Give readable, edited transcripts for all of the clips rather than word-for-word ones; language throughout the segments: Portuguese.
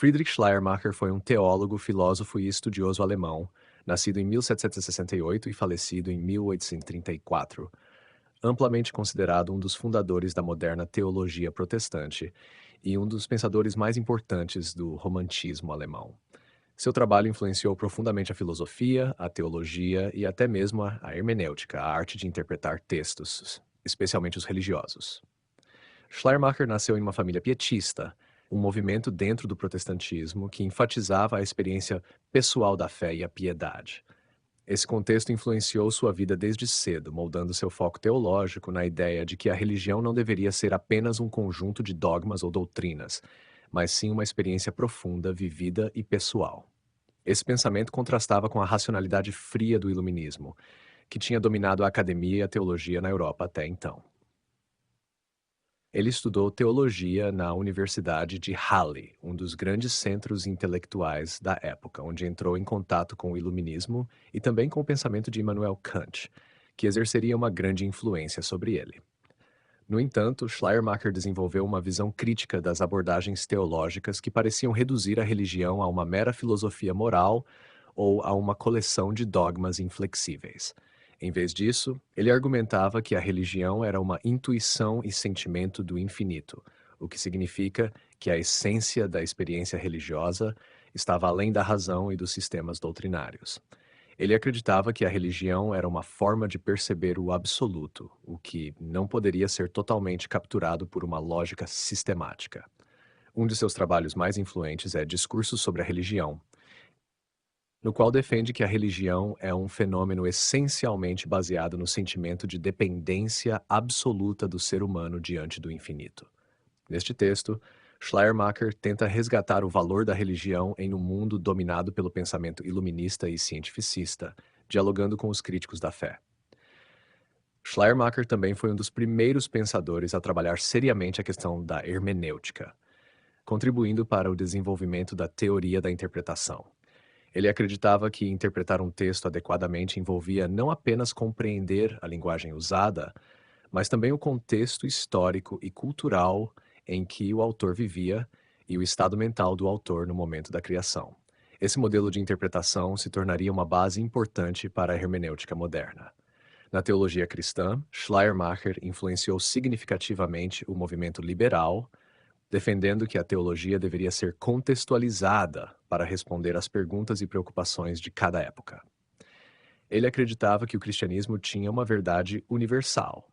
Friedrich Schleiermacher foi um teólogo, filósofo e estudioso alemão, nascido em 1768 e falecido em 1834, amplamente considerado um dos fundadores da moderna teologia protestante e um dos pensadores mais importantes do romantismo alemão. Seu trabalho influenciou profundamente a filosofia, a teologia e até mesmo a hermenêutica, a arte de interpretar textos, especialmente os religiosos. Schleiermacher nasceu em uma família pietista, um movimento dentro do protestantismo que enfatizava a experiência pessoal da fé e a piedade. Esse contexto influenciou sua vida desde cedo, moldando seu foco teológico na ideia de que a religião não deveria ser apenas um conjunto de dogmas ou doutrinas, mas sim uma experiência profunda, vivida e pessoal. Esse pensamento contrastava com a racionalidade fria do iluminismo, que tinha dominado a academia e a teologia na Europa até então. Ele estudou teologia na Universidade de Halle, um dos grandes centros intelectuais da época, onde entrou em contato com o iluminismo e também com o pensamento de Immanuel Kant, que exerceria uma grande influência sobre ele. No entanto, Schleiermacher desenvolveu uma visão crítica das abordagens teológicas que pareciam reduzir a religião a uma mera filosofia moral ou a uma coleção de dogmas inflexíveis. Em vez disso, ele argumentava que a religião era uma intuição e sentimento do infinito, o que significa que a essência da experiência religiosa estava além da razão e dos sistemas doutrinários. Ele acreditava que a religião era uma forma de perceber o absoluto, o que não poderia ser totalmente capturado por uma lógica sistemática. Um de seus trabalhos mais influentes é Discursos sobre a Religião, no qual defende que a religião é um fenômeno essencialmente baseado no sentimento de dependência absoluta do ser humano diante do infinito. Neste texto, Schleiermacher tenta resgatar o valor da religião em um mundo dominado pelo pensamento iluminista e cientificista, dialogando com os críticos da fé. Schleiermacher também foi um dos primeiros pensadores a trabalhar seriamente a questão da hermenêutica, contribuindo para o desenvolvimento da teoria da interpretação. Ele acreditava que interpretar um texto adequadamente envolvia não apenas compreender a linguagem usada, mas também o contexto histórico e cultural em que o autor vivia e o estado mental do autor no momento da criação. Esse modelo de interpretação se tornaria uma base importante para a hermenêutica moderna. Na teologia cristã, Schleiermacher influenciou significativamente o movimento liberal, defendendo que a teologia deveria ser contextualizada para responder às perguntas e preocupações de cada época. Ele acreditava que o cristianismo tinha uma verdade universal,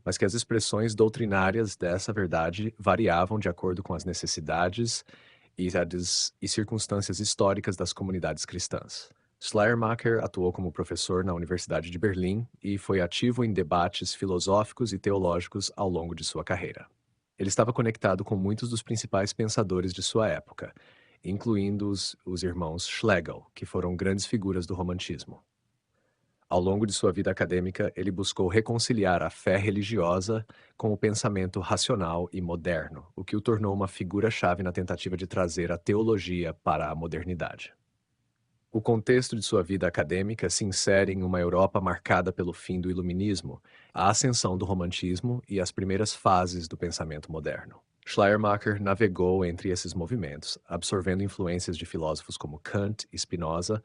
mas que as expressões doutrinárias dessa verdade variavam de acordo com as necessidades e circunstâncias históricas das comunidades cristãs. Schleiermacher atuou como professor na Universidade de Berlim e foi ativo em debates filosóficos e teológicos ao longo de sua carreira. Ele estava conectado com muitos dos principais pensadores de sua época, incluindo os irmãos Schlegel, que foram grandes figuras do romantismo. Ao longo de sua vida acadêmica, ele buscou reconciliar a fé religiosa com o pensamento racional e moderno, o que o tornou uma figura-chave na tentativa de trazer a teologia para a modernidade. O contexto de sua vida acadêmica se insere em uma Europa marcada pelo fim do Iluminismo, a ascensão do Romantismo e as primeiras fases do pensamento moderno. Schleiermacher navegou entre esses movimentos, absorvendo influências de filósofos como Kant e Spinoza,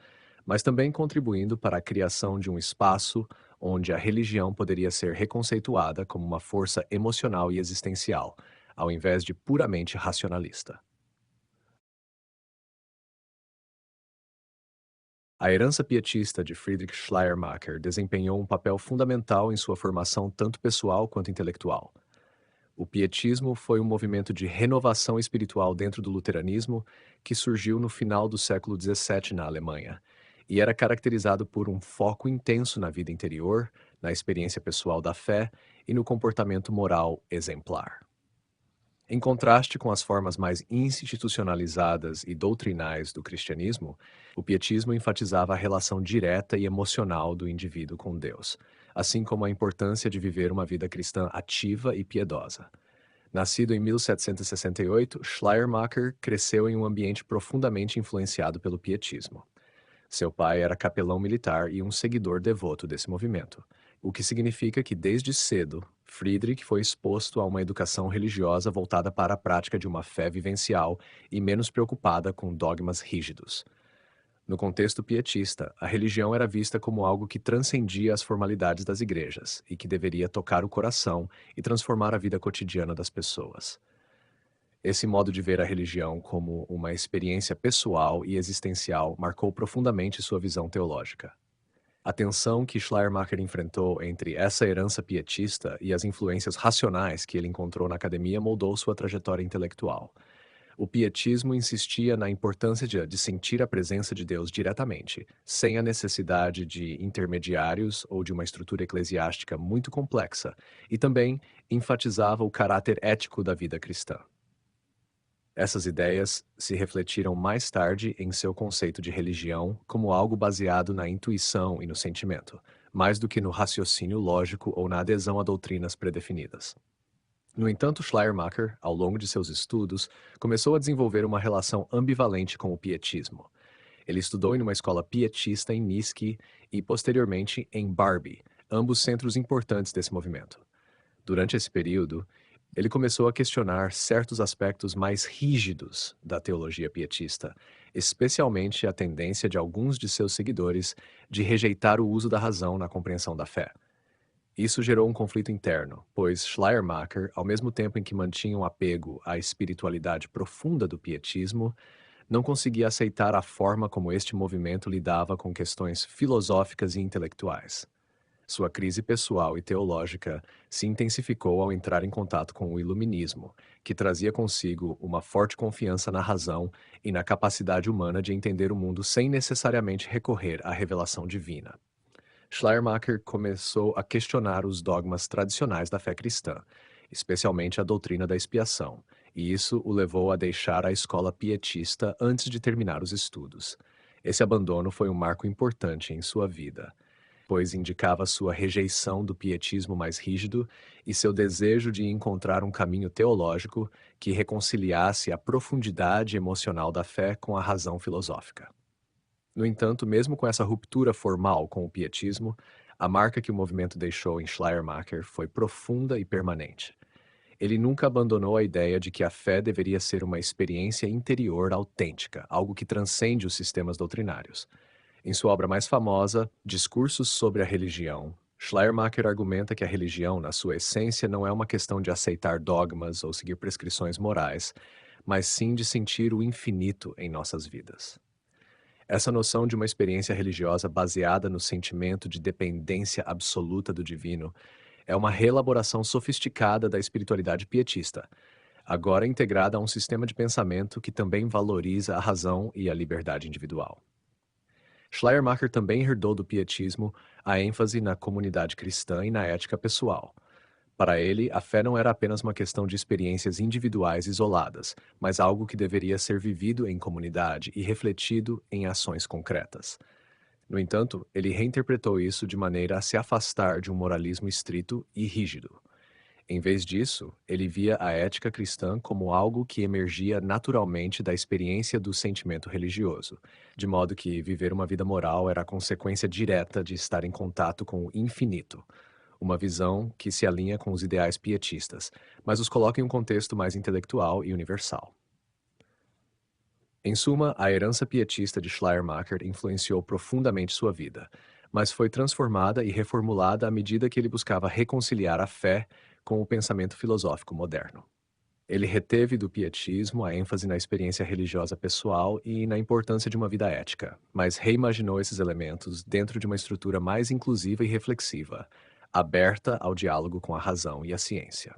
mas também contribuindo para a criação de um espaço onde a religião poderia ser reconceituada como uma força emocional e existencial, ao invés de puramente racionalista. A herança pietista de Friedrich Schleiermacher desempenhou um papel fundamental em sua formação tanto pessoal quanto intelectual. O pietismo foi um movimento de renovação espiritual dentro do luteranismo que surgiu no final do século XVII na Alemanha, e era caracterizado por um foco intenso na vida interior, na experiência pessoal da fé e no comportamento moral exemplar. Em contraste com as formas mais institucionalizadas e doutrinais do cristianismo, o pietismo enfatizava a relação direta e emocional do indivíduo com Deus, assim como a importância de viver uma vida cristã ativa e piedosa. Nascido em 1768, Schleiermacher cresceu em um ambiente profundamente influenciado pelo pietismo. Seu pai era capelão militar e um seguidor devoto desse movimento, o que significa que desde cedo Friedrich foi exposto a uma educação religiosa voltada para a prática de uma fé vivencial e menos preocupada com dogmas rígidos. No contexto pietista, a religião era vista como algo que transcendia as formalidades das igrejas e que deveria tocar o coração e transformar a vida cotidiana das pessoas. Esse modo de ver a religião como uma experiência pessoal e existencial marcou profundamente sua visão teológica. A tensão que Schleiermacher enfrentou entre essa herança pietista e as influências racionais que ele encontrou na academia moldou sua trajetória intelectual. O pietismo insistia na importância de sentir a presença de Deus diretamente, sem a necessidade de intermediários ou de uma estrutura eclesiástica muito complexa, e também enfatizava o caráter ético da vida cristã. Essas ideias se refletiram mais tarde em seu conceito de religião como algo baseado na intuição e no sentimento, mais do que no raciocínio lógico ou na adesão a doutrinas predefinidas. No entanto, Schleiermacher, ao longo de seus estudos, começou a desenvolver uma relação ambivalente com o pietismo. Ele estudou em uma escola pietista em Niski e, posteriormente, em Barbie, ambos centros importantes desse movimento. Durante esse período, ele começou a questionar certos aspectos mais rígidos da teologia pietista, especialmente a tendência de alguns de seus seguidores de rejeitar o uso da razão na compreensão da fé. Isso gerou um conflito interno, pois Schleiermacher, ao mesmo tempo em que mantinha um apego à espiritualidade profunda do pietismo, não conseguia aceitar a forma como este movimento lidava com questões filosóficas e intelectuais. Sua crise pessoal e teológica se intensificou ao entrar em contato com o Iluminismo, que trazia consigo uma forte confiança na razão e na capacidade humana de entender o mundo sem necessariamente recorrer à revelação divina. Schleiermacher começou a questionar os dogmas tradicionais da fé cristã, especialmente a doutrina da expiação, e isso o levou a deixar a escola pietista antes de terminar os estudos. Esse abandono foi um marco importante em sua vida, pois indicava sua rejeição do pietismo mais rígido e seu desejo de encontrar um caminho teológico que reconciliasse a profundidade emocional da fé com a razão filosófica. No entanto, mesmo com essa ruptura formal com o pietismo, a marca que o movimento deixou em Schleiermacher foi profunda e permanente. Ele nunca abandonou a ideia de que a fé deveria ser uma experiência interior autêntica, algo que transcende os sistemas doutrinários. Em sua obra mais famosa, Discursos sobre a Religião, Schleiermacher argumenta que a religião, na sua essência, não é uma questão de aceitar dogmas ou seguir prescrições morais, mas sim de sentir o infinito em nossas vidas. Essa noção de uma experiência religiosa baseada no sentimento de dependência absoluta do divino é uma reelaboração sofisticada da espiritualidade pietista, agora integrada a um sistema de pensamento que também valoriza a razão e a liberdade individual. Schleiermacher também herdou do pietismo a ênfase na comunidade cristã e na ética pessoal. Para ele, a fé não era apenas uma questão de experiências individuais isoladas, mas algo que deveria ser vivido em comunidade e refletido em ações concretas. No entanto, ele reinterpretou isso de maneira a se afastar de um moralismo estrito e rígido. Em vez disso, ele via a ética cristã como algo que emergia naturalmente da experiência do sentimento religioso, de modo que viver uma vida moral era a consequência direta de estar em contato com o infinito, uma visão que se alinha com os ideais pietistas, mas os coloca em um contexto mais intelectual e universal. Em suma, a herança pietista de Schleiermacher influenciou profundamente sua vida, mas foi transformada e reformulada à medida que ele buscava reconciliar a fé com o pensamento filosófico moderno. Ele reteve do pietismo a ênfase na experiência religiosa pessoal e na importância de uma vida ética, mas reimaginou esses elementos dentro de uma estrutura mais inclusiva e reflexiva, aberta ao diálogo com a razão e a ciência.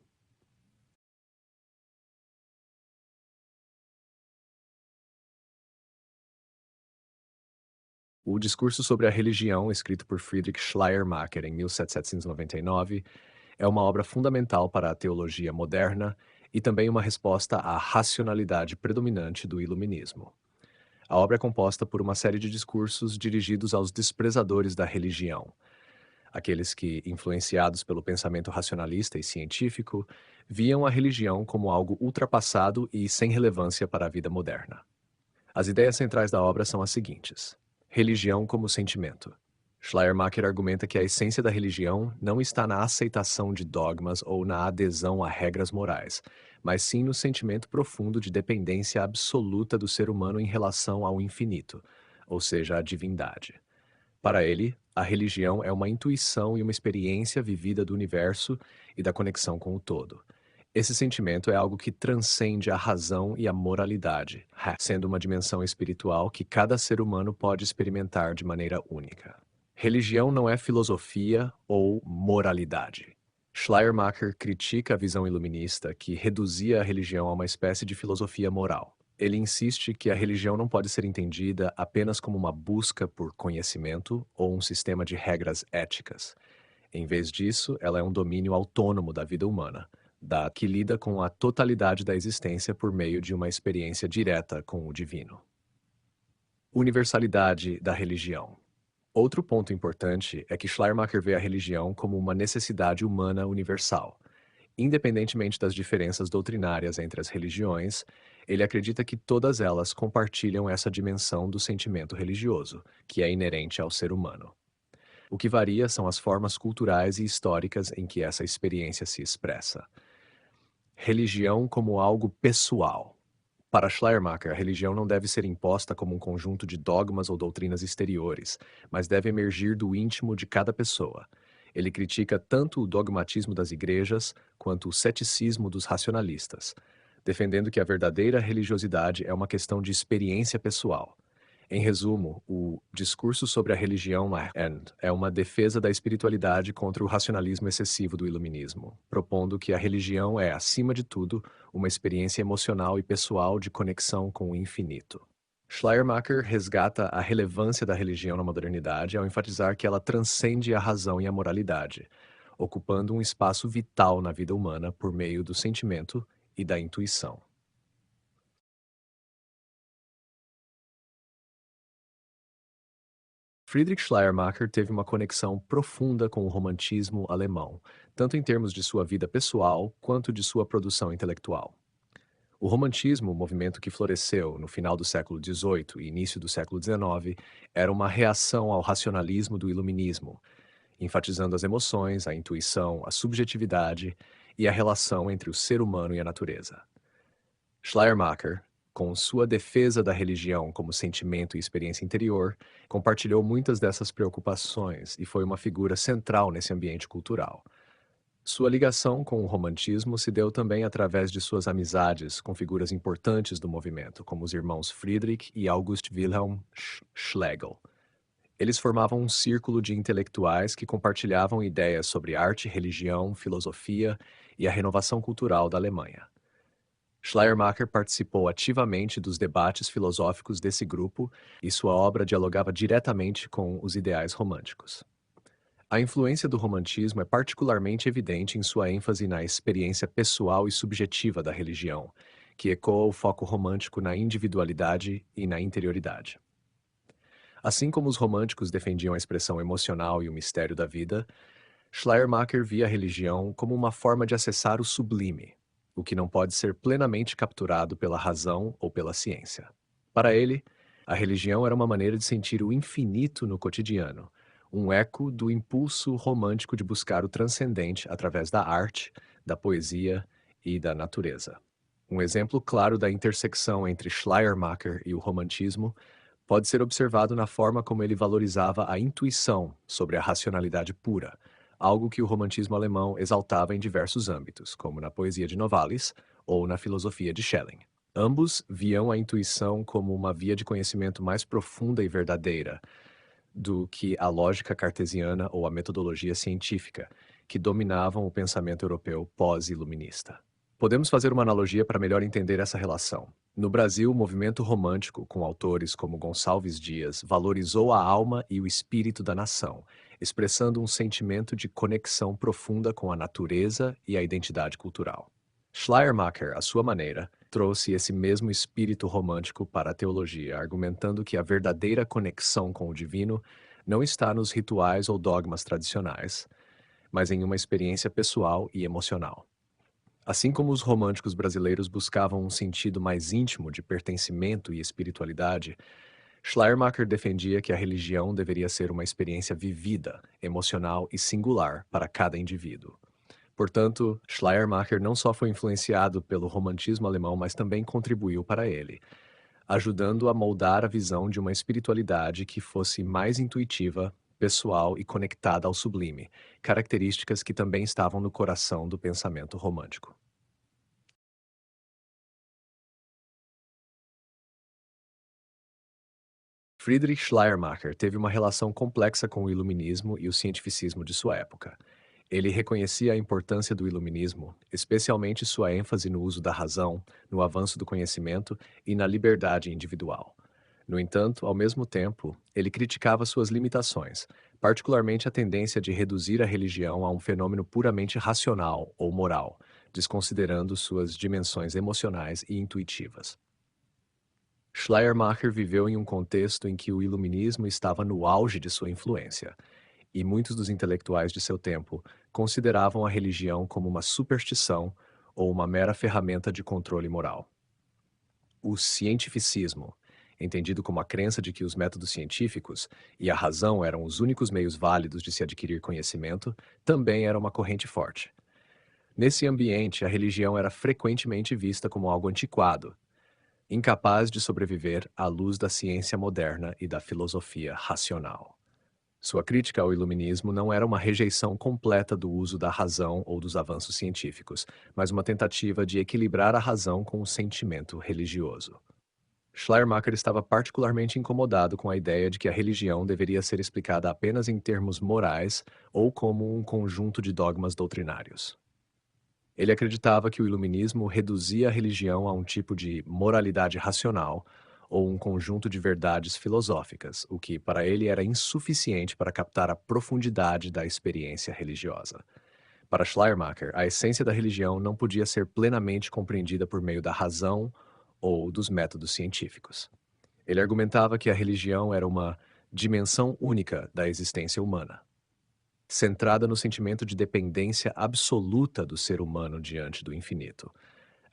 O Discurso sobre a Religião, escrito por Friedrich Schleiermacher em 1799, é uma obra fundamental para a teologia moderna e também uma resposta à racionalidade predominante do Iluminismo. A obra é composta por uma série de discursos dirigidos aos desprezadores da religião, aqueles que, influenciados pelo pensamento racionalista e científico, viam a religião como algo ultrapassado e sem relevância para a vida moderna. As ideias centrais da obra são as seguintes: religião como sentimento. Schleiermacher argumenta que a essência da religião não está na aceitação de dogmas ou na adesão a regras morais, mas sim no sentimento profundo de dependência absoluta do ser humano em relação ao infinito, ou seja, à divindade. Para ele, a religião é uma intuição e uma experiência vivida do universo e da conexão com o todo. Esse sentimento é algo que transcende a razão e a moralidade, sendo uma dimensão espiritual que cada ser humano pode experimentar de maneira única. Religião não é filosofia ou moralidade. Schleiermacher critica a visão iluminista que reduzia a religião a uma espécie de filosofia moral. Ele insiste que a religião não pode ser entendida apenas como uma busca por conhecimento ou um sistema de regras éticas. Em vez disso, ela é um domínio autônomo da vida humana, que lida com a totalidade da existência por meio de uma experiência direta com o divino. Universalidade da religião. Outro ponto importante é que Schleiermacher vê a religião como uma necessidade humana universal. Independentemente das diferenças doutrinárias entre as religiões, ele acredita que todas elas compartilham essa dimensão do sentimento religioso, que é inerente ao ser humano. O que varia são as formas culturais e históricas em que essa experiência se expressa. Religião como algo pessoal. Para Schleiermacher, a religião não deve ser imposta como um conjunto de dogmas ou doutrinas exteriores, mas deve emergir do íntimo de cada pessoa. Ele critica tanto o dogmatismo das igrejas quanto o ceticismo dos racionalistas, defendendo que a verdadeira religiosidade é uma questão de experiência pessoal. Em resumo, o discurso sobre a religião é uma defesa da espiritualidade contra o racionalismo excessivo do iluminismo, propondo que a religião é, acima de tudo, uma experiência emocional e pessoal de conexão com o infinito. Schleiermacher resgata a relevância da religião na modernidade ao enfatizar que ela transcende a razão e a moralidade, ocupando um espaço vital na vida humana por meio do sentimento e da intuição. Friedrich Schleiermacher teve uma conexão profunda com o romantismo alemão, tanto em termos de sua vida pessoal quanto de sua produção intelectual. O romantismo, movimento que floresceu no final do século XVIII e início do século XIX, era uma reação ao racionalismo do iluminismo, enfatizando as emoções, a intuição, a subjetividade e a relação entre o ser humano e a natureza. Schleiermacher, com sua defesa da religião como sentimento e experiência interior, compartilhou muitas dessas preocupações e foi uma figura central nesse ambiente cultural. Sua ligação com o romantismo se deu também através de suas amizades com figuras importantes do movimento, como os irmãos Friedrich e August Wilhelm Schlegel. Eles formavam um círculo de intelectuais que compartilhavam ideias sobre arte, religião, filosofia e a renovação cultural da Alemanha. Schleiermacher participou ativamente dos debates filosóficos desse grupo e sua obra dialogava diretamente com os ideais românticos. A influência do romantismo é particularmente evidente em sua ênfase na experiência pessoal e subjetiva da religião, que ecoa o foco romântico na individualidade e na interioridade. Assim como os românticos defendiam a expressão emocional e o mistério da vida, Schleiermacher via a religião como uma forma de acessar o sublime, o que não pode ser plenamente capturado pela razão ou pela ciência. Para ele, a religião era uma maneira de sentir o infinito no cotidiano, um eco do impulso romântico de buscar o transcendente através da arte, da poesia e da natureza. Um exemplo claro da intersecção entre Schleiermacher e o romantismo pode ser observado na forma como ele valorizava a intuição sobre a racionalidade pura, algo que o romantismo alemão exaltava em diversos âmbitos, como na poesia de Novalis ou na filosofia de Schelling. Ambos viam a intuição como uma via de conhecimento mais profunda e verdadeira do que a lógica cartesiana ou a metodologia científica, que dominavam o pensamento europeu pós-iluminista. Podemos fazer uma analogia para melhor entender essa relação. No Brasil, o movimento romântico, com autores como Gonçalves Dias, valorizou a alma e o espírito da nação, expressando um sentimento de conexão profunda com a natureza e a identidade cultural. Schleiermacher, à sua maneira, trouxe esse mesmo espírito romântico para a teologia, argumentando que a verdadeira conexão com o divino não está nos rituais ou dogmas tradicionais, mas em uma experiência pessoal e emocional. Assim como os românticos brasileiros buscavam um sentido mais íntimo de pertencimento e espiritualidade, Schleiermacher defendia que a religião deveria ser uma experiência vivida, emocional e singular para cada indivíduo. Portanto, Schleiermacher não só foi influenciado pelo romantismo alemão, mas também contribuiu para ele, ajudando a moldar a visão de uma espiritualidade que fosse mais intuitiva, pessoal e conectada ao sublime, características que também estavam no coração do pensamento romântico. Friedrich Schleiermacher teve uma relação complexa com o iluminismo e o cientificismo de sua época. Ele reconhecia a importância do iluminismo, especialmente sua ênfase no uso da razão, no avanço do conhecimento e na liberdade individual. No entanto, ao mesmo tempo, ele criticava suas limitações, particularmente a tendência de reduzir a religião a um fenômeno puramente racional ou moral, desconsiderando suas dimensões emocionais e intuitivas. Schleiermacher viveu em um contexto em que o iluminismo estava no auge de sua influência, e muitos dos intelectuais de seu tempo consideravam a religião como uma superstição ou uma mera ferramenta de controle moral. O cientificismo, entendido como a crença de que os métodos científicos e a razão eram os únicos meios válidos de se adquirir conhecimento, também era uma corrente forte. Nesse ambiente, a religião era frequentemente vista como algo antiquado, incapaz de sobreviver à luz da ciência moderna e da filosofia racional. Sua crítica ao iluminismo não era uma rejeição completa do uso da razão ou dos avanços científicos, mas uma tentativa de equilibrar a razão com o sentimento religioso. Schleiermacher estava particularmente incomodado com a ideia de que a religião deveria ser explicada apenas em termos morais ou como um conjunto de dogmas doutrinários. Ele acreditava que o iluminismo reduzia a religião a um tipo de moralidade racional ou um conjunto de verdades filosóficas, o que para ele era insuficiente para captar a profundidade da experiência religiosa. Para Schleiermacher, a essência da religião não podia ser plenamente compreendida por meio da razão ou dos métodos científicos. Ele argumentava que a religião era uma dimensão única da existência humana, centrada no sentimento de dependência absoluta do ser humano diante do infinito,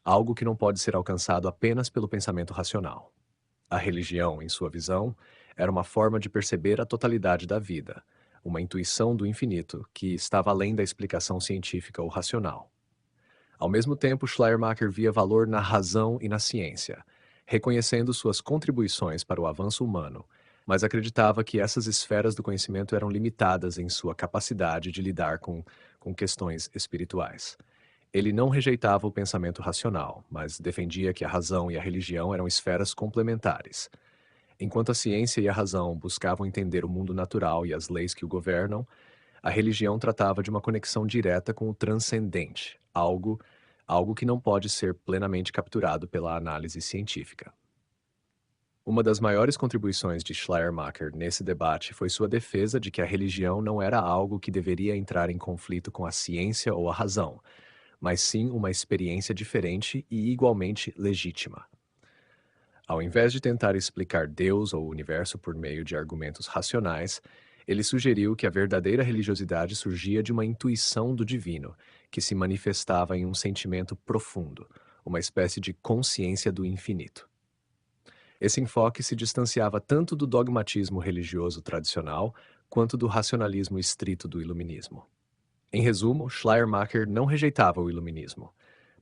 algo que não pode ser alcançado apenas pelo pensamento racional. A religião, em sua visão, era uma forma de perceber a totalidade da vida, uma intuição do infinito que estava além da explicação científica ou racional. Ao mesmo tempo, Schleiermacher via valor na razão e na ciência, reconhecendo suas contribuições para o avanço humano, mas acreditava que essas esferas do conhecimento eram limitadas em sua capacidade de lidar com questões espirituais. Ele não rejeitava o pensamento racional, mas defendia que a razão e a religião eram esferas complementares. Enquanto a ciência e a razão buscavam entender o mundo natural e as leis que o governam, a religião tratava de uma conexão direta com o transcendente, algo que não pode ser plenamente capturado pela análise científica. Uma das maiores contribuições de Schleiermacher nesse debate foi sua defesa de que a religião não era algo que deveria entrar em conflito com a ciência ou a razão, mas sim uma experiência diferente e igualmente legítima. Ao invés de tentar explicar Deus ou o universo por meio de argumentos racionais, ele sugeriu que a verdadeira religiosidade surgia de uma intuição do divino, que se manifestava em um sentimento profundo, uma espécie de consciência do infinito. Esse enfoque se distanciava tanto do dogmatismo religioso tradicional quanto do racionalismo estrito do iluminismo. Em resumo, Schleiermacher não rejeitava o iluminismo,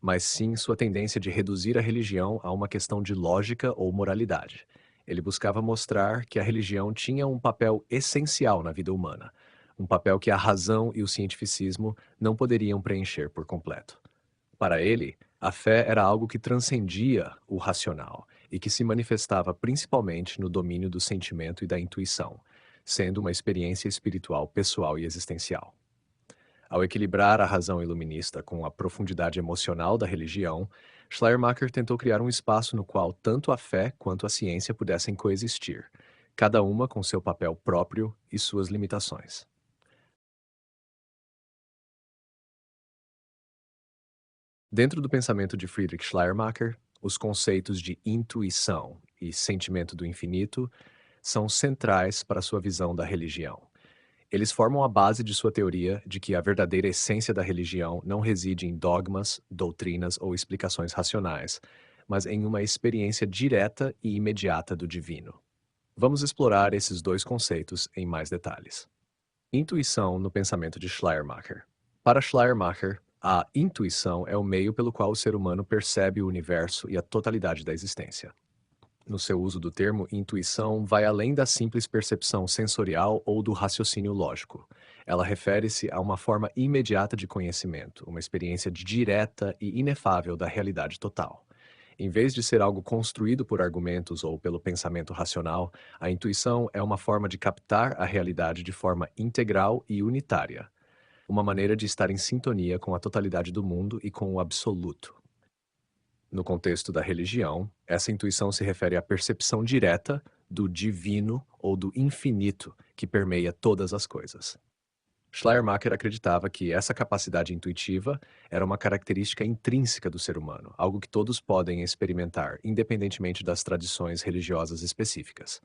mas sim sua tendência de reduzir a religião a uma questão de lógica ou moralidade. Ele buscava mostrar que a religião tinha um papel essencial na vida humana, um papel que a razão e o cientificismo não poderiam preencher por completo. Para ele, a fé era algo que transcendia o racional e que se manifestava principalmente no domínio do sentimento e da intuição, sendo uma experiência espiritual pessoal e existencial. Ao equilibrar a razão iluminista com a profundidade emocional da religião, Schleiermacher tentou criar um espaço no qual tanto a fé quanto a ciência pudessem coexistir, cada uma com seu papel próprio e suas limitações. Dentro do pensamento de Friedrich Schleiermacher, os conceitos de intuição e sentimento do infinito são centrais para sua visão da religião. Eles formam a base de sua teoria de que a verdadeira essência da religião não reside em dogmas, doutrinas ou explicações racionais, mas em uma experiência direta e imediata do divino. Vamos explorar esses dois conceitos em mais detalhes. Intuição no pensamento de Schleiermacher. Para Schleiermacher, a intuição é o meio pelo qual o ser humano percebe o universo e a totalidade da existência. No seu uso do termo, intuição vai além da simples percepção sensorial ou do raciocínio lógico. Ela refere-se a uma forma imediata de conhecimento, uma experiência direta e inefável da realidade total. Em vez de ser algo construído por argumentos ou pelo pensamento racional, a intuição é uma forma de captar a realidade de forma integral e unitária, uma maneira de estar em sintonia com a totalidade do mundo e com o absoluto. No contexto da religião, essa intuição se refere à percepção direta do divino ou do infinito que permeia todas as coisas. Schleiermacher acreditava que essa capacidade intuitiva era uma característica intrínseca do ser humano, algo que todos podem experimentar, independentemente das tradições religiosas específicas.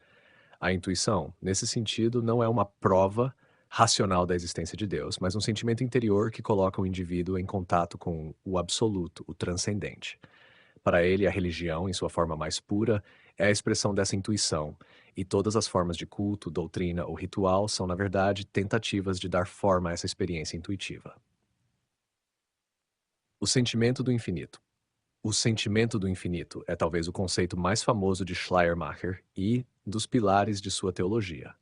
A intuição, nesse sentido, não é uma prova racional da existência de Deus, mas um sentimento interior que coloca o indivíduo em contato com o absoluto, o transcendente. Para ele, a religião, em sua forma mais pura, é a expressão dessa intuição, e todas as formas de culto, doutrina ou ritual são, na verdade, tentativas de dar forma a essa experiência intuitiva. O sentimento do infinito. O sentimento do infinito é talvez o conceito mais famoso de Schleiermacher e dos pilares de sua teologia.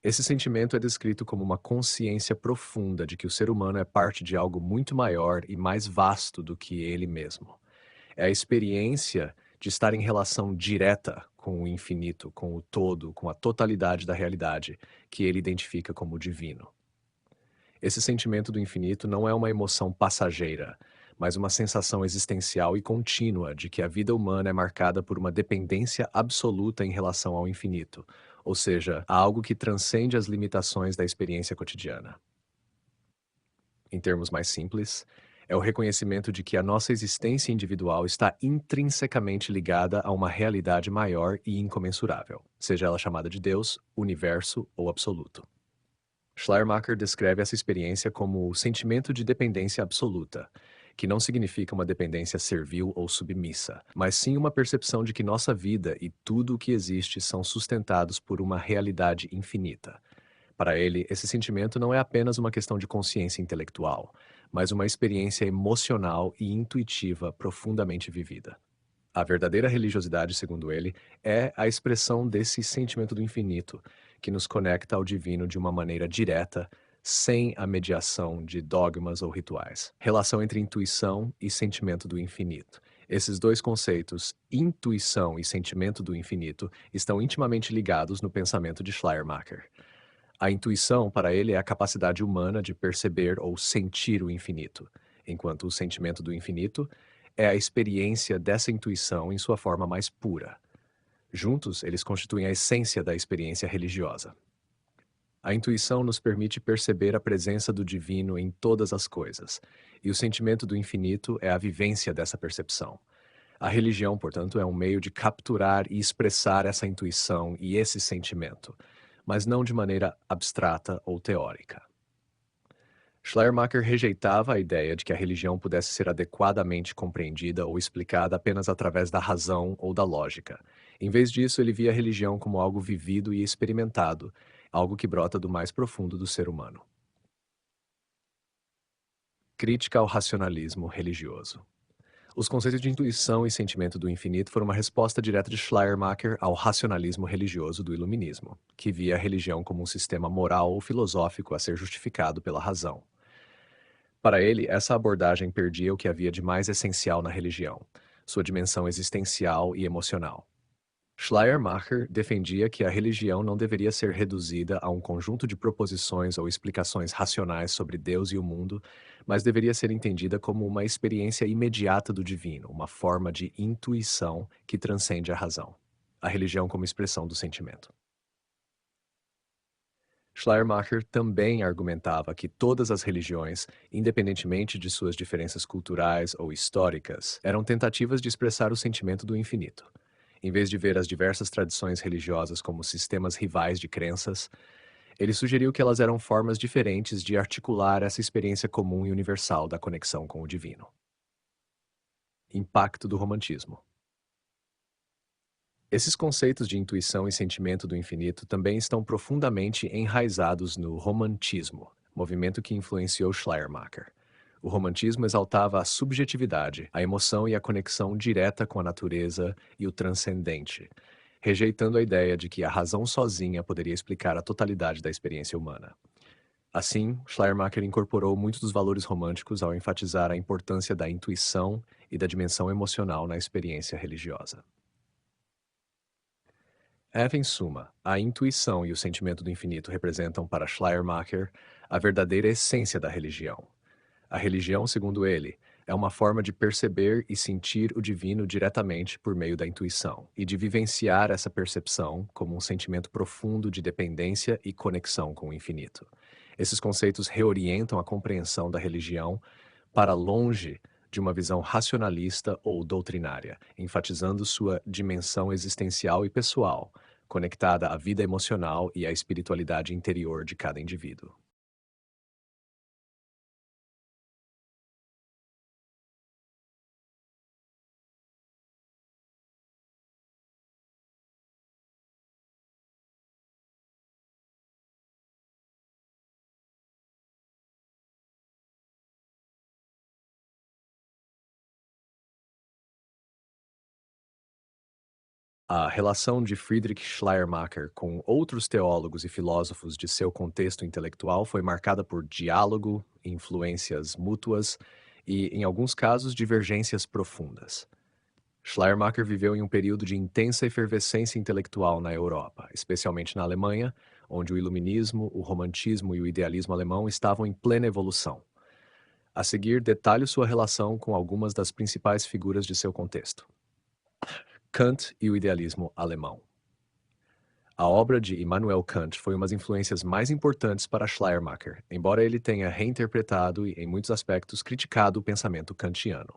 Esse sentimento é descrito como uma consciência profunda de que o ser humano é parte de algo muito maior e mais vasto do que ele mesmo. É a experiência de estar em relação direta com o infinito, com o todo, com a totalidade da realidade, que ele identifica como divino. Esse sentimento do infinito não é uma emoção passageira, mas uma sensação existencial e contínua de que a vida humana é marcada por uma dependência absoluta em relação ao infinito, ou seja, a algo que transcende as limitações da experiência cotidiana. Em termos mais simples, é o reconhecimento de que a nossa existência individual está intrinsecamente ligada a uma realidade maior e incomensurável, seja ela chamada de Deus, universo ou absoluto. Schleiermacher descreve essa experiência como o sentimento de dependência absoluta, que não significa uma dependência servil ou submissa, mas sim uma percepção de que nossa vida e tudo o que existe são sustentados por uma realidade infinita. Para ele, esse sentimento não é apenas uma questão de consciência intelectual, mas uma experiência emocional e intuitiva profundamente vivida. A verdadeira religiosidade, segundo ele, é a expressão desse sentimento do infinito, que nos conecta ao divino de uma maneira direta, sem a mediação de dogmas ou rituais. Relação entre intuição e sentimento do infinito. Esses dois conceitos, intuição e sentimento do infinito, estão intimamente ligados no pensamento de Schleiermacher. A intuição, para ele, é a capacidade humana de perceber ou sentir o infinito, enquanto o sentimento do infinito é a experiência dessa intuição em sua forma mais pura. Juntos, eles constituem a essência da experiência religiosa. A intuição nos permite perceber a presença do divino em todas as coisas, e o sentimento do infinito é a vivência dessa percepção. A religião, portanto, é um meio de capturar e expressar essa intuição e esse sentimento, mas não de maneira abstrata ou teórica. Schleiermacher rejeitava a ideia de que a religião pudesse ser adequadamente compreendida ou explicada apenas através da razão ou da lógica. Em vez disso, ele via a religião como algo vivido e experimentado, algo que brota do mais profundo do ser humano. Crítica ao racionalismo religioso. Os conceitos de intuição e sentimento do infinito foram uma resposta direta de Schleiermacher ao racionalismo religioso do iluminismo, que via a religião como um sistema moral ou filosófico a ser justificado pela razão. Para ele, essa abordagem perdia o que havia de mais essencial na religião, sua dimensão existencial e emocional. Schleiermacher defendia que a religião não deveria ser reduzida a um conjunto de proposições ou explicações racionais sobre Deus e o mundo, mas deveria ser entendida como uma experiência imediata do divino, uma forma de intuição que transcende a razão. A religião como expressão do sentimento. Schleiermacher também argumentava que todas as religiões, independentemente de suas diferenças culturais ou históricas, eram tentativas de expressar o sentimento do infinito. Em vez de ver as diversas tradições religiosas como sistemas rivais de crenças, ele sugeriu que elas eram formas diferentes de articular essa experiência comum e universal da conexão com o divino. Impacto do romantismo. Esses conceitos de intuição e sentimento do infinito também estão profundamente enraizados no romantismo, movimento que influenciou Schleiermacher. O romantismo exaltava a subjetividade, a emoção e a conexão direta com a natureza e o transcendente, rejeitando a ideia de que a razão sozinha poderia explicar a totalidade da experiência humana. Assim, Schleiermacher incorporou muitos dos valores românticos ao enfatizar a importância da intuição e da dimensão emocional na experiência religiosa. Em suma, a intuição e o sentimento do infinito representam para Schleiermacher a verdadeira essência da religião. A religião, segundo ele, é uma forma de perceber e sentir o divino diretamente por meio da intuição e de vivenciar essa percepção como um sentimento profundo de dependência e conexão com o infinito. Esses conceitos reorientam a compreensão da religião para longe de uma visão racionalista ou doutrinária, enfatizando sua dimensão existencial e pessoal, conectada à vida emocional e à espiritualidade interior de cada indivíduo. A relação de Friedrich Schleiermacher com outros teólogos e filósofos de seu contexto intelectual foi marcada por diálogo, influências mútuas e, em alguns casos, divergências profundas. Schleiermacher viveu em um período de intensa efervescência intelectual na Europa, especialmente na Alemanha, onde o iluminismo, o romantismo e o idealismo alemão estavam em plena evolução. A seguir, detalho sua relação com algumas das principais figuras de seu contexto. Kant e o idealismo alemão. A obra de Immanuel Kant foi uma das influências mais importantes para Schleiermacher, embora ele tenha reinterpretado e, em muitos aspectos, criticado o pensamento kantiano.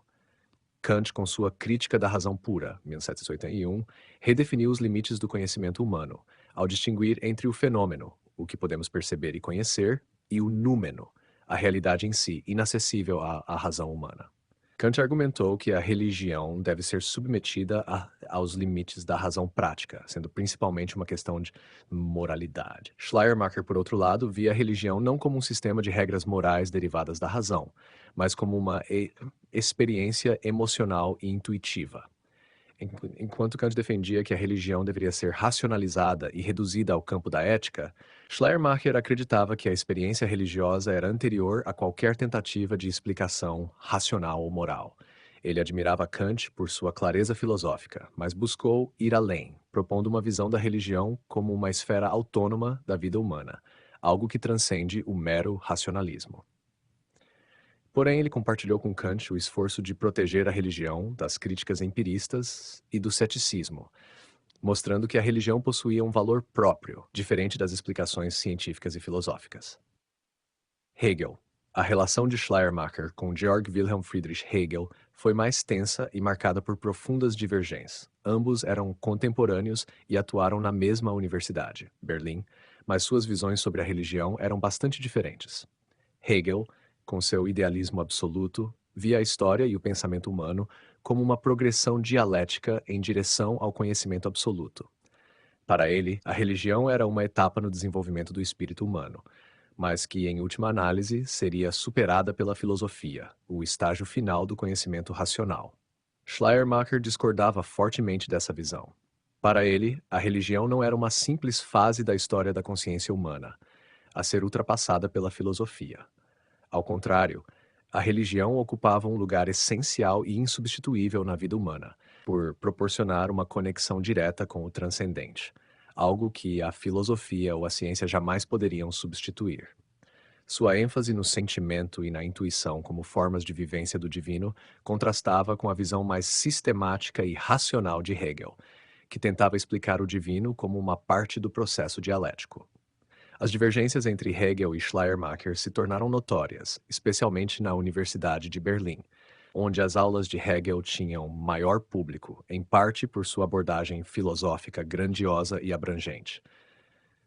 Kant, com sua Crítica da Razão Pura, 1781, redefiniu os limites do conhecimento humano, ao distinguir entre o fenômeno, o que podemos perceber e conhecer, e o númeno, a realidade em si, inacessível à razão humana. Kant argumentou que a religião deve ser submetida aos limites da razão prática, sendo principalmente uma questão de moralidade. Schleiermacher, por outro lado, via a religião não como um sistema de regras morais derivadas da razão, mas como uma experiência emocional e intuitiva. Enquanto Kant defendia que a religião deveria ser racionalizada e reduzida ao campo da ética, Schleiermacher acreditava que a experiência religiosa era anterior a qualquer tentativa de explicação racional ou moral. Ele admirava Kant por sua clareza filosófica, mas buscou ir além, propondo uma visão da religião como uma esfera autônoma da vida humana, algo que transcende o mero racionalismo. Porém, ele compartilhou com Kant o esforço de proteger a religião das críticas empiristas e do ceticismo, mostrando que a religião possuía um valor próprio, diferente das explicações científicas e filosóficas. Hegel. A relação de Schleiermacher com Georg Wilhelm Friedrich Hegel foi mais tensa e marcada por profundas divergências. Ambos eram contemporâneos e atuaram na mesma universidade, Berlim, mas suas visões sobre a religião eram bastante diferentes. Hegel, com seu idealismo absoluto, via a história e o pensamento humano como uma progressão dialética em direção ao conhecimento absoluto. Para ele, a religião era uma etapa no desenvolvimento do espírito humano, mas que, em última análise, seria superada pela filosofia, o estágio final do conhecimento racional. Schleiermacher discordava fortemente dessa visão. Para ele, a religião não era uma simples fase da história da consciência humana, a ser ultrapassada pela filosofia. Ao contrário, a religião ocupava um lugar essencial e insubstituível na vida humana, por proporcionar uma conexão direta com o transcendente, algo que a filosofia ou a ciência jamais poderiam substituir. Sua ênfase no sentimento e na intuição como formas de vivência do divino contrastava com a visão mais sistemática e racional de Hegel, que tentava explicar o divino como uma parte do processo dialético. As divergências entre Hegel e Schleiermacher se tornaram notórias, especialmente na Universidade de Berlim, onde as aulas de Hegel tinham maior público, em parte por sua abordagem filosófica grandiosa e abrangente.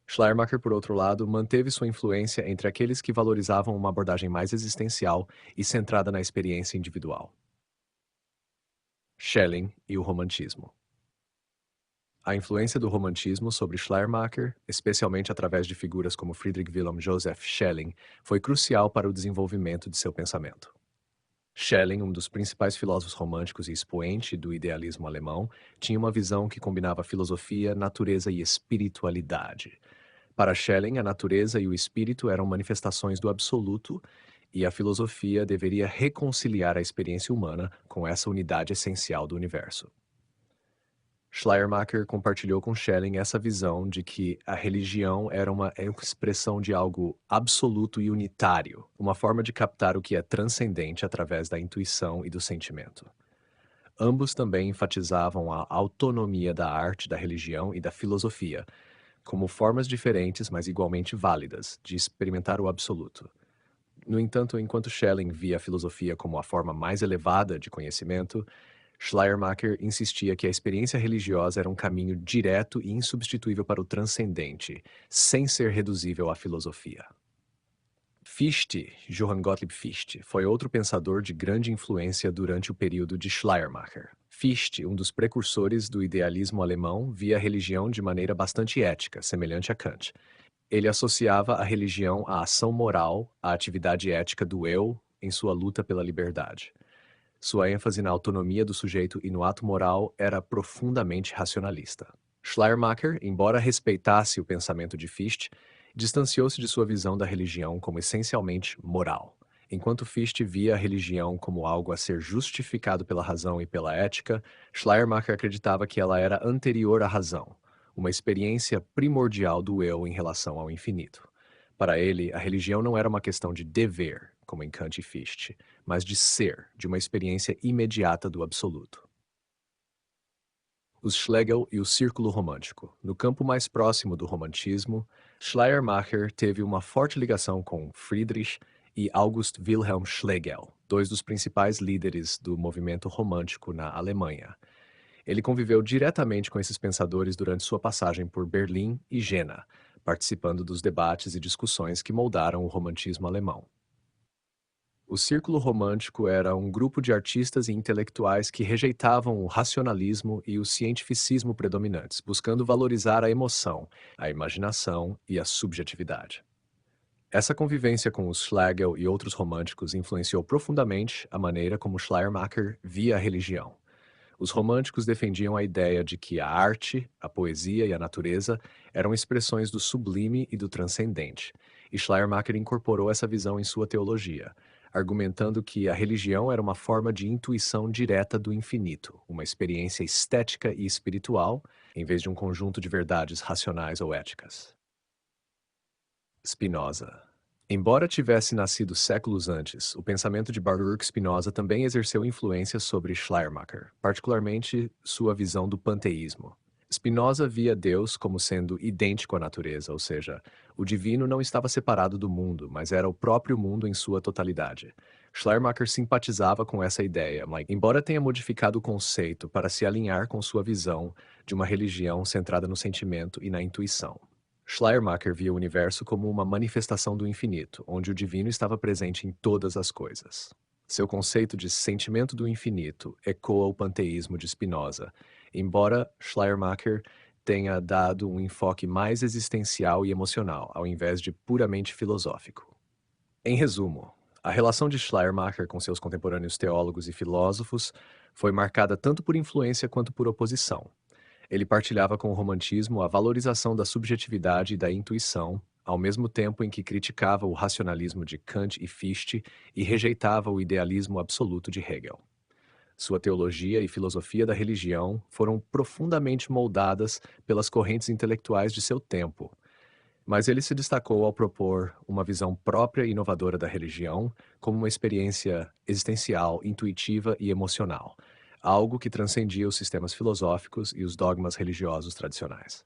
Schleiermacher, por outro lado, manteve sua influência entre aqueles que valorizavam uma abordagem mais existencial e centrada na experiência individual. Schelling e o romantismo. A influência do romantismo sobre Schleiermacher, especialmente através de figuras como Friedrich Wilhelm Joseph Schelling, foi crucial para o desenvolvimento de seu pensamento. Schelling, um dos principais filósofos românticos e expoente do idealismo alemão, tinha uma visão que combinava filosofia, natureza e espiritualidade. Para Schelling, a natureza e o espírito eram manifestações do absoluto, e a filosofia deveria reconciliar a experiência humana com essa unidade essencial do universo. Schleiermacher compartilhou com Schelling essa visão de que a religião era uma expressão de algo absoluto e unitário, uma forma de captar o que é transcendente através da intuição e do sentimento. Ambos também enfatizavam a autonomia da arte, da religião e da filosofia, como formas diferentes, mas igualmente válidas, de experimentar o absoluto. No entanto, enquanto Schelling via a filosofia como a forma mais elevada de conhecimento, Schleiermacher insistia que a experiência religiosa era um caminho direto e insubstituível para o transcendente, sem ser reduzível à filosofia. Fichte, Johann Gottlieb Fichte, foi outro pensador de grande influência durante o período de Schleiermacher. Fichte, um dos precursores do idealismo alemão, via a religião de maneira bastante ética, semelhante a Kant. Ele associava a religião à ação moral, à atividade ética do eu em sua luta pela liberdade. Sua ênfase na autonomia do sujeito e no ato moral era profundamente racionalista. Schleiermacher, embora respeitasse o pensamento de Fichte, distanciou-se de sua visão da religião como essencialmente moral. Enquanto Fichte via a religião como algo a ser justificado pela razão e pela ética, Schleiermacher acreditava que ela era anterior à razão, uma experiência primordial do eu em relação ao infinito. Para ele, a religião não era uma questão de dever, como em Kant e Fichte, mas de ser, de uma experiência imediata do absoluto. Os Schlegel e o Círculo Romântico. No campo mais próximo do romantismo, Schleiermacher teve uma forte ligação com Friedrich e August Wilhelm Schlegel, dois dos principais líderes do movimento romântico na Alemanha. Ele conviveu diretamente com esses pensadores durante sua passagem por Berlim e Jena, participando dos debates e discussões que moldaram o romantismo alemão. O Círculo Romântico era um grupo de artistas e intelectuais que rejeitavam o racionalismo e o cientificismo predominantes, buscando valorizar a emoção, a imaginação e a subjetividade. Essa convivência com os Schlegel e outros românticos influenciou profundamente a maneira como Schleiermacher via a religião. Os românticos defendiam a ideia de que a arte, a poesia e a natureza eram expressões do sublime e do transcendente, e Schleiermacher incorporou essa visão em sua teologia, argumentando que a religião era uma forma de intuição direta do infinito, uma experiência estética e espiritual, em vez de um conjunto de verdades racionais ou éticas. Spinoza. Embora tivesse nascido séculos antes, o pensamento de Baruch Spinoza também exerceu influência sobre Schleiermacher, particularmente sua visão do panteísmo. Spinoza via Deus como sendo idêntico à natureza, ou seja, o divino não estava separado do mundo, mas era o próprio mundo em sua totalidade. Schleiermacher simpatizava com essa ideia, mas, embora tenha modificado o conceito para se alinhar com sua visão de uma religião centrada no sentimento e na intuição. Schleiermacher via o universo como uma manifestação do infinito, onde o divino estava presente em todas as coisas. Seu conceito de sentimento do infinito ecoa o panteísmo de Spinoza, embora Schleiermacher tenha dado um enfoque mais existencial e emocional, ao invés de puramente filosófico. Em resumo, a relação de Schleiermacher com seus contemporâneos teólogos e filósofos foi marcada tanto por influência quanto por oposição. Ele partilhava com o romantismo a valorização da subjetividade e da intuição, ao mesmo tempo em que criticava o racionalismo de Kant e Fichte e rejeitava o idealismo absoluto de Hegel. Sua teologia e filosofia da religião foram profundamente moldadas pelas correntes intelectuais de seu tempo, mas ele se destacou ao propor uma visão própria e inovadora da religião como uma experiência existencial, intuitiva e emocional, algo que transcendia os sistemas filosóficos e os dogmas religiosos tradicionais.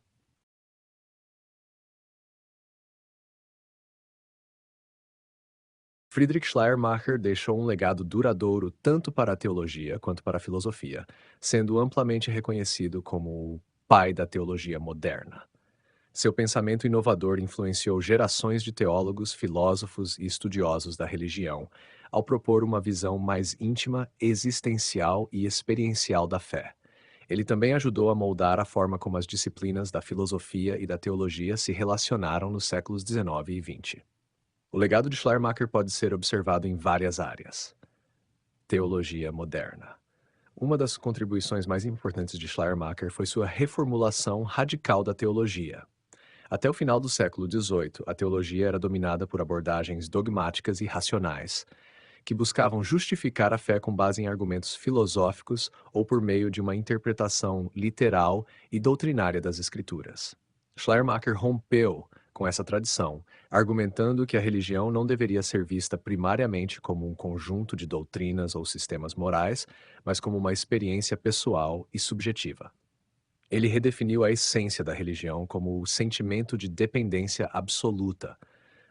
Friedrich Schleiermacher deixou um legado duradouro tanto para a teologia quanto para a filosofia, sendo amplamente reconhecido como o pai da teologia moderna. Seu pensamento inovador influenciou gerações de teólogos, filósofos e estudiosos da religião, ao propor uma visão mais íntima, existencial e experiencial da fé. Ele também ajudou a moldar a forma como as disciplinas da filosofia e da teologia se relacionaram nos séculos XIX e XX. O legado de Schleiermacher pode ser observado em várias áreas. Teologia moderna. Uma das contribuições mais importantes de Schleiermacher foi sua reformulação radical da teologia. Até o final do século XVIII, a teologia era dominada por abordagens dogmáticas e racionais, que buscavam justificar a fé com base em argumentos filosóficos ou por meio de uma interpretação literal e doutrinária das Escrituras. Schleiermacher rompeu com essa tradição, argumentando que a religião não deveria ser vista primariamente como um conjunto de doutrinas ou sistemas morais, mas como uma experiência pessoal e subjetiva. Ele redefiniu a essência da religião como o sentimento de dependência absoluta,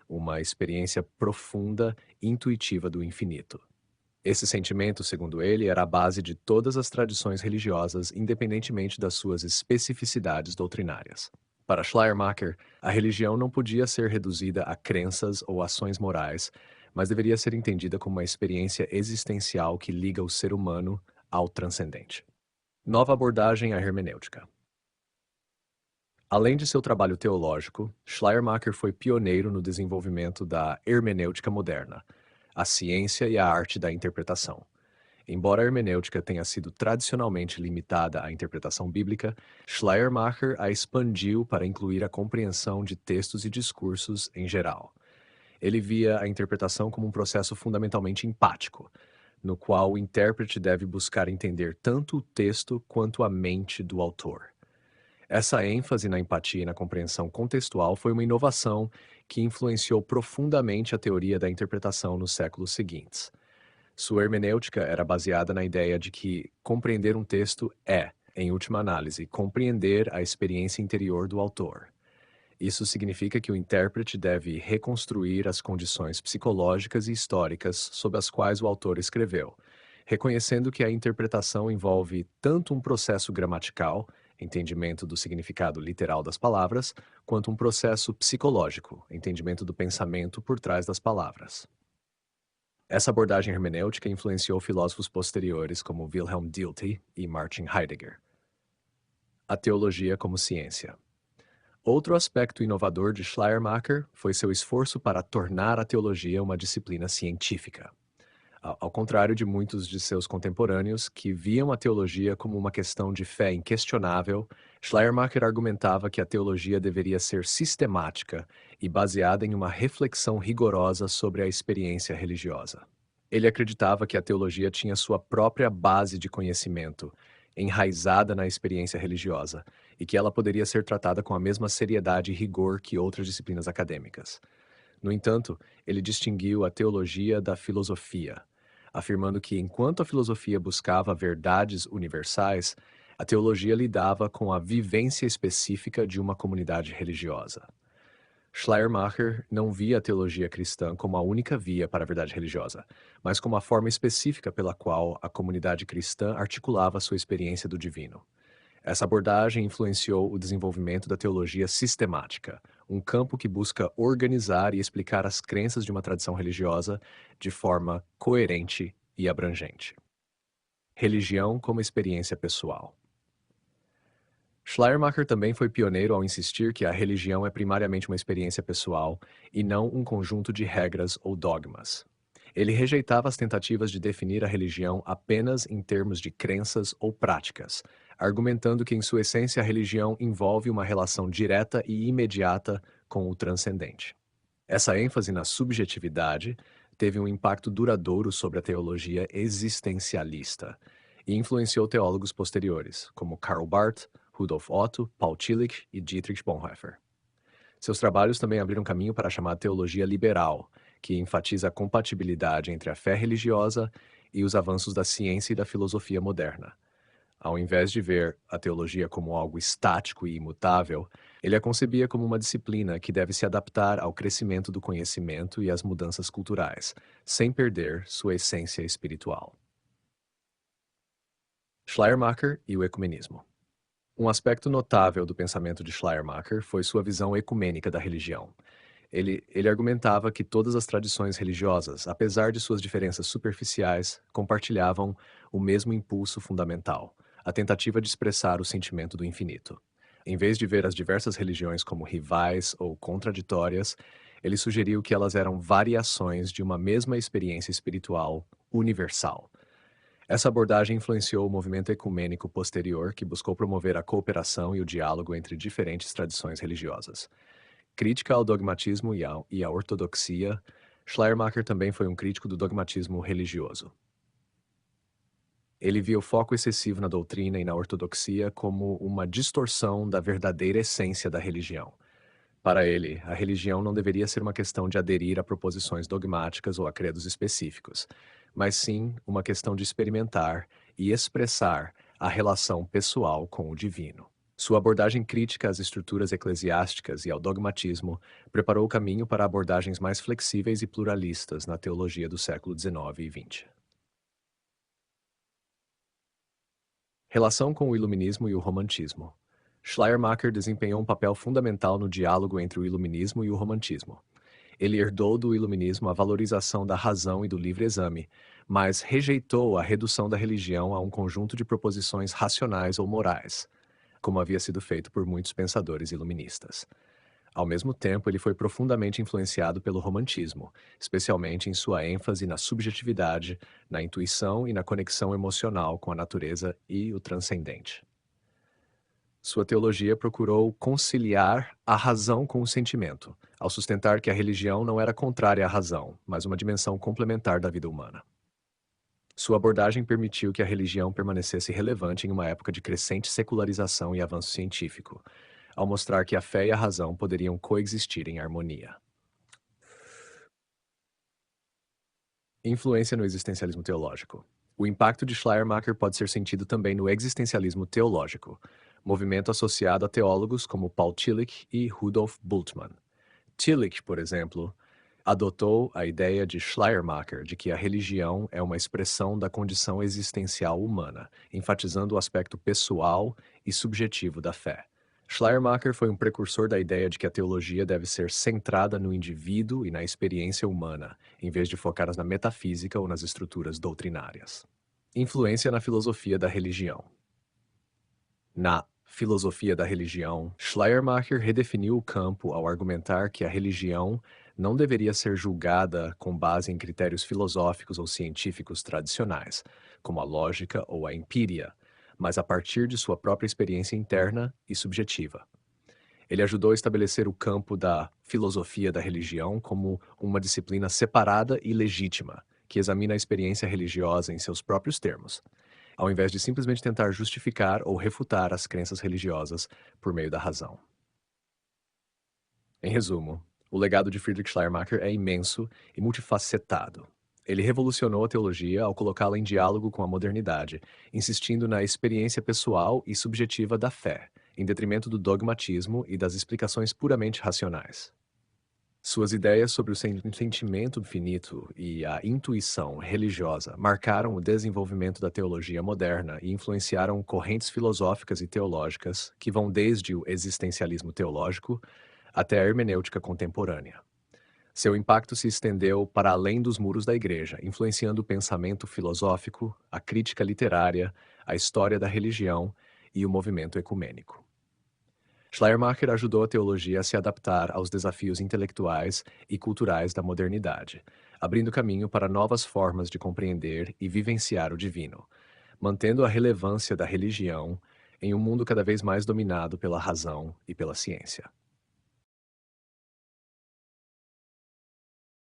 uma experiência profunda e intuitiva do infinito. Esse sentimento, segundo ele, era a base de todas as tradições religiosas, independentemente das suas especificidades doutrinárias. Para Schleiermacher, a religião não podia ser reduzida a crenças ou ações morais, mas deveria ser entendida como uma experiência existencial que liga o ser humano ao transcendente. Nova abordagem à hermenêutica. Além de seu trabalho teológico, Schleiermacher foi pioneiro no desenvolvimento da hermenêutica moderna, a ciência e a arte da interpretação. Embora a hermenêutica tenha sido tradicionalmente limitada à interpretação bíblica, Schleiermacher a expandiu para incluir a compreensão de textos e discursos em geral. Ele via a interpretação como um processo fundamentalmente empático, no qual o intérprete deve buscar entender tanto o texto quanto a mente do autor. Essa ênfase na empatia e na compreensão contextual foi uma inovação que influenciou profundamente a teoria da interpretação nos séculos seguintes. Sua hermenêutica era baseada na ideia de que compreender um texto é, em última análise, compreender a experiência interior do autor. Isso significa que o intérprete deve reconstruir as condições psicológicas e históricas sob as quais o autor escreveu, reconhecendo que a interpretação envolve tanto um processo gramatical, entendimento do significado literal das palavras, quanto um processo psicológico, entendimento do pensamento por trás das palavras. Essa abordagem hermenêutica influenciou filósofos posteriores como Wilhelm Dilthey e Martin Heidegger. A teologia como ciência. Outro aspecto inovador de Schleiermacher foi seu esforço para tornar a teologia uma disciplina científica. Ao contrário de muitos de seus contemporâneos, que viam a teologia como uma questão de fé inquestionável, Schleiermacher argumentava que a teologia deveria ser sistemática e baseada em uma reflexão rigorosa sobre a experiência religiosa. Ele acreditava que a teologia tinha sua própria base de conhecimento, enraizada na experiência religiosa, e que ela poderia ser tratada com a mesma seriedade e rigor que outras disciplinas acadêmicas. No entanto, ele distinguiu a teologia da filosofia, afirmando que enquanto a filosofia buscava verdades universais, a teologia lidava com a vivência específica de uma comunidade religiosa. Schleiermacher não via a teologia cristã como a única via para a verdade religiosa, mas como a forma específica pela qual a comunidade cristã articulava sua experiência do divino. Essa abordagem influenciou o desenvolvimento da teologia sistemática, um campo que busca organizar e explicar as crenças de uma tradição religiosa de forma coerente e abrangente. Religião como experiência pessoal. Schleiermacher também foi pioneiro ao insistir que a religião é primariamente uma experiência pessoal e não um conjunto de regras ou dogmas. Ele rejeitava as tentativas de definir a religião apenas em termos de crenças ou práticas, argumentando que, em sua essência, a religião envolve uma relação direta e imediata com o transcendente. Essa ênfase na subjetividade teve um impacto duradouro sobre a teologia existencialista e influenciou teólogos posteriores, como Karl Barth, Rudolf Otto, Paul Tillich e Dietrich Bonhoeffer. Seus trabalhos também abriram caminho para a chamada teologia liberal, que enfatiza a compatibilidade entre a fé religiosa e os avanços da ciência e da filosofia moderna. Ao invés de ver a teologia como algo estático e imutável, ele a concebia como uma disciplina que deve se adaptar ao crescimento do conhecimento e às mudanças culturais, sem perder sua essência espiritual. Schleiermacher e o ecumenismo. Um aspecto notável do pensamento de Schleiermacher foi sua visão ecumênica da religião. Ele argumentava que todas as tradições religiosas, apesar de suas diferenças superficiais, compartilhavam o mesmo impulso fundamental, a tentativa de expressar o sentimento do infinito. Em vez de ver as diversas religiões como rivais ou contraditórias, ele sugeriu que elas eram variações de uma mesma experiência espiritual universal. Essa abordagem influenciou o movimento ecumênico posterior, que buscou promover a cooperação e o diálogo entre diferentes tradições religiosas. Crítica ao dogmatismo e à ortodoxia, Schleiermacher também foi um crítico do dogmatismo religioso. Ele via o foco excessivo na doutrina e na ortodoxia como uma distorção da verdadeira essência da religião. Para ele, a religião não deveria ser uma questão de aderir a proposições dogmáticas ou a credos específicos, mas sim uma questão de experimentar e expressar a relação pessoal com o divino. Sua abordagem crítica às estruturas eclesiásticas e ao dogmatismo preparou o caminho para abordagens mais flexíveis e pluralistas na teologia do século XIX e XX. Relação com o Iluminismo e o Romantismo. Schleiermacher desempenhou um papel fundamental no diálogo entre o Iluminismo e o Romantismo. Ele herdou do Iluminismo a valorização da razão e do livre exame, mas rejeitou a redução da religião a um conjunto de proposições racionais ou morais, como havia sido feito por muitos pensadores iluministas. Ao mesmo tempo, ele foi profundamente influenciado pelo romantismo, especialmente em sua ênfase na subjetividade, na intuição e na conexão emocional com a natureza e o transcendente. Sua teologia procurou conciliar a razão com o sentimento, ao sustentar que a religião não era contrária à razão, mas uma dimensão complementar da vida humana. Sua abordagem permitiu que a religião permanecesse relevante em uma época de crescente secularização e avanço científico, ao mostrar que a fé e a razão poderiam coexistir em harmonia. Influência no existencialismo teológico. O impacto de Schleiermacher pode ser sentido também no existencialismo teológico, movimento associado a teólogos como Paul Tillich e Rudolf Bultmann. Tillich, por exemplo, adotou a ideia de Schleiermacher de que a religião é uma expressão da condição existencial humana, enfatizando o aspecto pessoal e subjetivo da fé. Schleiermacher foi um precursor da ideia de que a teologia deve ser centrada no indivíduo e na experiência humana, em vez de focar na metafísica ou nas estruturas doutrinárias. Influência na filosofia da religião. Na filosofia da religião, Schleiermacher redefiniu o campo ao argumentar que a religião não deveria ser julgada com base em critérios filosóficos ou científicos tradicionais, como a lógica ou a empíria, mas a partir de sua própria experiência interna e subjetiva. Ele ajudou a estabelecer o campo da filosofia da religião como uma disciplina separada e legítima, que examina a experiência religiosa em seus próprios termos, ao invés de simplesmente tentar justificar ou refutar as crenças religiosas por meio da razão. Em resumo, o legado de Friedrich Schleiermacher é imenso e multifacetado. Ele revolucionou a teologia ao colocá-la em diálogo com a modernidade, insistindo na experiência pessoal e subjetiva da fé, em detrimento do dogmatismo e das explicações puramente racionais. Suas ideias sobre o sentimento finito e a intuição religiosa marcaram o desenvolvimento da teologia moderna e influenciaram correntes filosóficas e teológicas que vão desde o existencialismo teológico até a hermenêutica contemporânea. Seu impacto se estendeu para além dos muros da igreja, influenciando o pensamento filosófico, a crítica literária, a história da religião e o movimento ecumênico. Schleiermacher ajudou a teologia a se adaptar aos desafios intelectuais e culturais da modernidade, abrindo caminho para novas formas de compreender e vivenciar o divino, mantendo a relevância da religião em um mundo cada vez mais dominado pela razão e pela ciência.